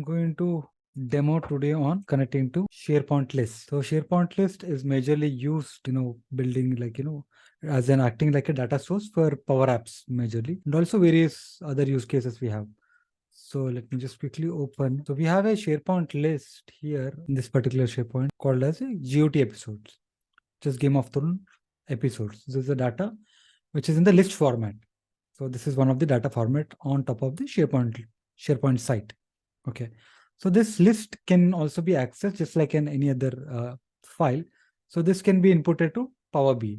going to demo today on connecting to SharePoint list. So SharePoint list is majorly used, building as an acting like a data source for Power Apps majorly, and also various other use cases we have. So let me just quickly open. So we have a SharePoint list here in this particular SharePoint called as a GOT episodes, just Game of Thrones episodes. This is the data which is in the list format. So this is one of the data format on top of the SharePoint site. Okay. So this list can also be accessed just like in any other file. So this can be inputted to Power BI.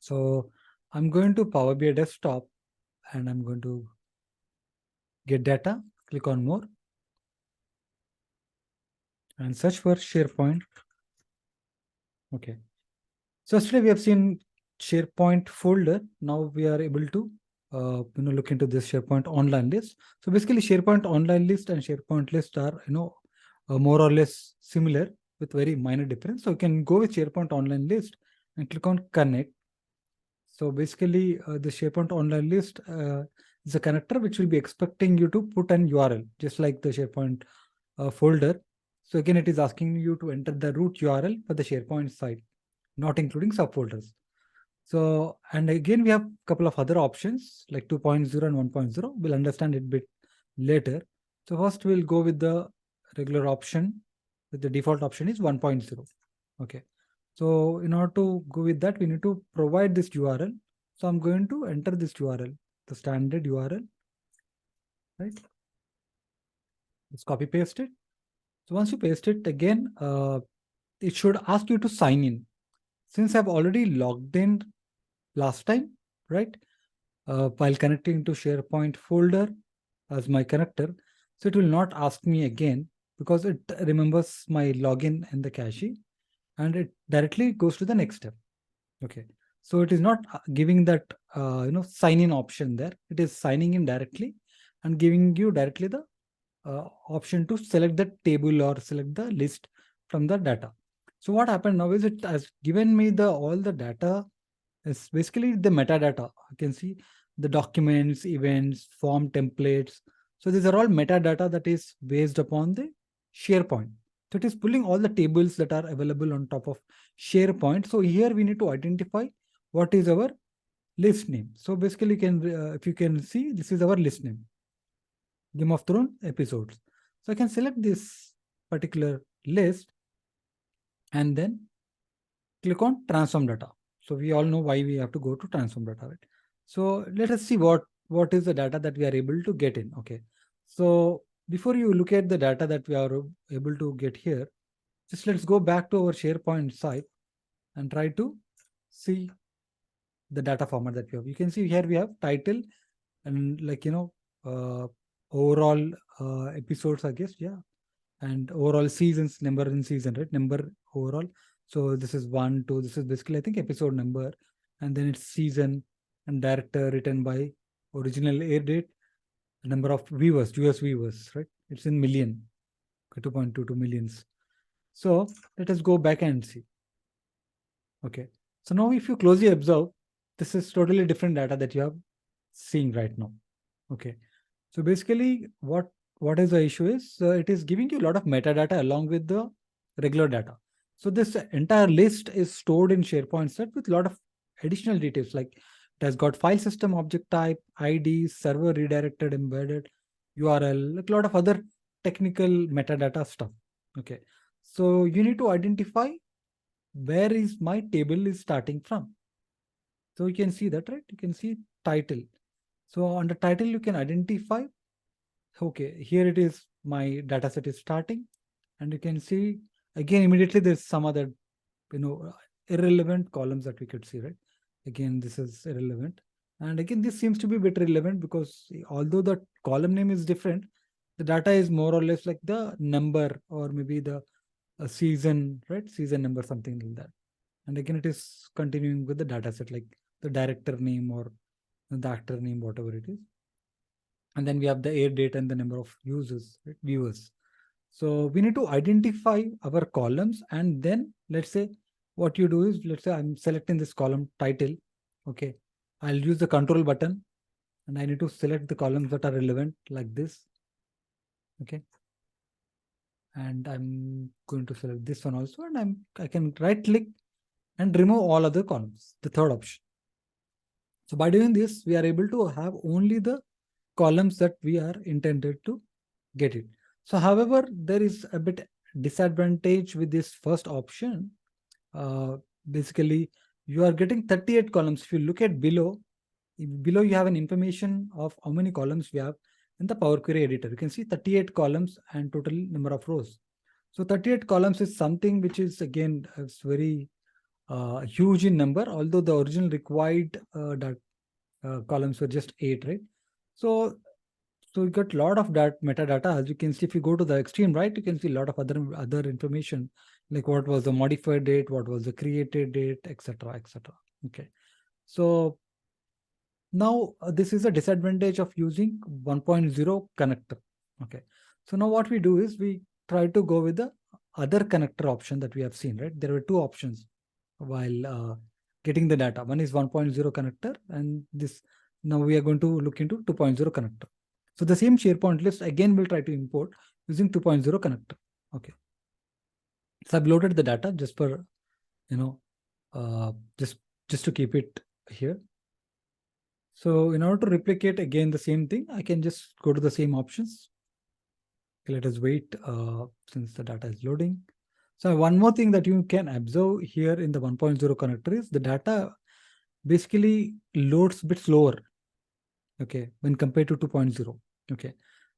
So I'm going to Power BI desktop and I'm going to get data, click on more and search for SharePoint. Okay. So yesterday we have seen SharePoint folder. Now we are able to look into this SharePoint online list. So basically SharePoint online list and SharePoint list are more or less similar with very minor difference. So you can go with SharePoint online list and click on connect. So basically the SharePoint online list is a connector which will be expecting you to put an URL just like the SharePoint folder. So again, it is asking you to enter the root URL for the SharePoint site, not including subfolders. So, and again, we have a couple of other options like 2.0 and 1.0. We'll understand it a bit later. So first we'll go with the regular option. The default option is 1.0. Okay. So in order to go with that, we need to provide this URL. So I'm going to enter this URL, the standard URL, right? Let's copy paste it. So once you paste it again, it should ask you to sign in. Since I've already logged in last time, right? While connecting to SharePoint folder as my connector. So it will not ask me again because it remembers my login in the cache and it directly goes to the next step. Okay. So it is not giving that, sign in option there. It is signing in directly and giving you directly the option to select the table or select the list from the data. So what happened now is it has given me all the data. It's basically the metadata. You can see the documents, events, form templates. So these are all metadata that is based upon the SharePoint. So it is pulling all the tables that are available on top of SharePoint. So here we need to identify what is our list name. So basically, if you can see, this is our list name, Game of Thrones episodes. So I can select this particular list and then click on transform data. So we all know why we have to go to transform data, right? So let us see what is the data that we are able to get in. Okay. So before you look at the data that we are able to get here, just let's go back to our SharePoint site and try to see the data format that we have. You can see here we have title and overall episodes, I guess. Yeah. And overall seasons, number in season, right? Number overall. So this is 1, 2, this is basically, I think, episode number. And then it's season and director written by original air date, number of viewers, US viewers, right? It's in million, 2.22 millions. So let us go back and see. Okay. So now if you closely observe, this is totally different data that you are seeing right now. Okay. So basically what is the issue is it is giving you a lot of metadata along with the regular data. So this entire list is stored in SharePoint set with a lot of additional details, like it has got file system, object type, ID, server redirected, embedded, URL, like a lot of other technical metadata stuff. Okay. So you need to identify where is my table is starting from. So you can see that, right? You can see title. So under title, you can identify, okay, here it is, my data set is starting. And you can see, again, immediately there's some other, irrelevant columns that we could see, right? Again, this is irrelevant. And again, this seems to be a bit relevant because although the column name is different, the data is more or less like the number or maybe the season, right? Season number, something like that. And again, it is continuing with the data set, like the director name or the actor name, whatever it is. And then we have the air date and the number of users, right? Viewers. So we need to identify our columns. And then let's say what you do is, let's say I'm selecting this column title. Okay. I'll use the control button and I need to select the columns that are relevant like this. Okay. And I'm going to select this one also, and I can right click and remove all other columns, the third option. So by doing this, we are able to have only the columns that we are intended to get it. So however, there is a bit disadvantage with this first option. Uh, Basically, you are getting 38 columns. If you look at below you have an information of how many columns we have in the Power Query editor. You can see 38 columns and total number of rows. So 38 columns is something which is again it's very huge in number, although the original required columns were just 8, right? So you got a lot of that metadata. As you can see, if you go to the extreme right, you can see a lot of other information, like what was the modified date, what was the created date, etc., etc. Okay. So now this is a disadvantage of using 1.0 connector. Okay. So now what we do is we try to go with the other connector option that we have seen, right? There were two options while getting the data. One is 1.0 connector, and this now we are going to look into 2.0 connector. So the same SharePoint list again we'll try to import using 2.0 connector. Okay. So I've loaded the data just for uh, just just to keep it here. So in order to replicate again the same thing, I can just go to the same options. Okay, let us wait since the data is loading. So one more thing that you can observe here in the 1.0 connector is the data basically loads a bit slower, okay, when compared to 2.0. Okay,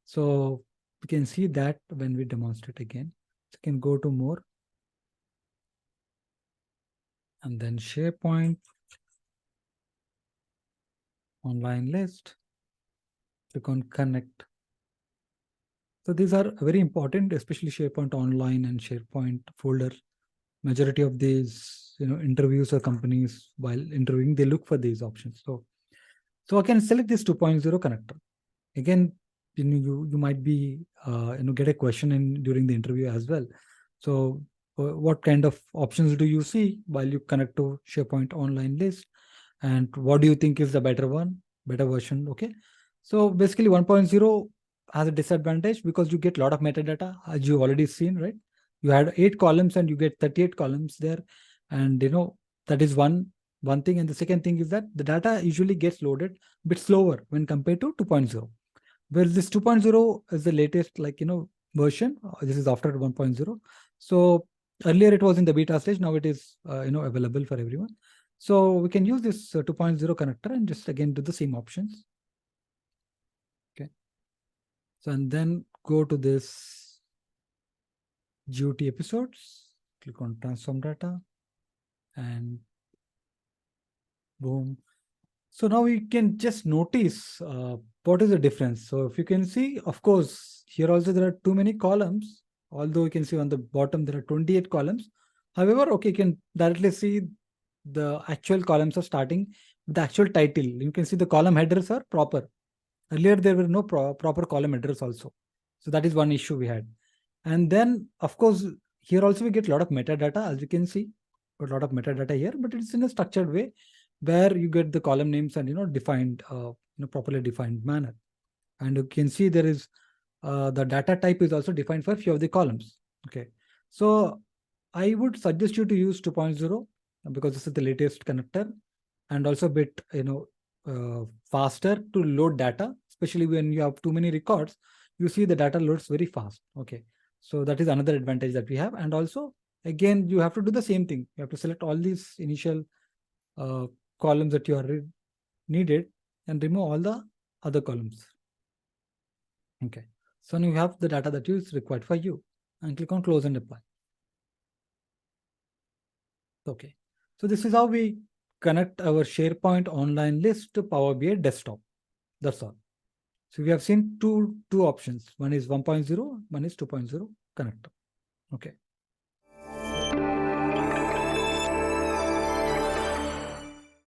so we can see that when we demonstrate again. So you can go to more and then SharePoint online list, click on connect. So these are very important, especially SharePoint Online and SharePoint folder. Majority of these, interviews or companies while interviewing, they look for these options. So I can select this 2.0 connector. Again, you might be, get a question during the interview as well. So what kind of options do you see while you connect to SharePoint Online list? And what do you think is the better version? Okay. So basically 1.0 has a disadvantage because you get a lot of metadata, as you already seen, right? You had 8 columns and you get 38 columns there. And that is one thing. And the second thing is that the data usually gets loaded a bit slower when compared to 2.0. Whereas this 2.0 is the latest, version. This is after 1.0. So earlier it was in the beta stage. Now it is, available for everyone. So we can use this 2.0 connector and just again do the same options. Okay. So and then go to this GOT episodes, click on transform data, and boom. So now we can just notice what is the difference. So if you can see, of course, here also there are too many columns, although you can see on the bottom there are 28 columns. However, okay, you can directly see the actual columns are starting with the actual title. You can see the column headers are proper. Earlier, there were no proper column headers also. So that is one issue we had. And then, of course, here also we get a lot of metadata, as you can see, got a lot of metadata here, but it's in a structured way where you get the column names and, defined, properly defined manner. And you can see there is the data type is also defined for a few of the columns. Okay. So I would suggest you to use 2.0 because this is the latest connector and also a bit, faster to load data, especially when you have too many records, you see the data loads very fast. Okay. So that is another advantage that we have. And also, again, you have to do the same thing. You have to select all these initial uh, columns that you are needed and remove all the other columns. Okay. So now you have the data that is required for you and click on close and apply. Okay. So this is how we connect our SharePoint online list to Power BI desktop. That's all. So we have seen two options. One is 1.0, one is 2.0 connector. Okay.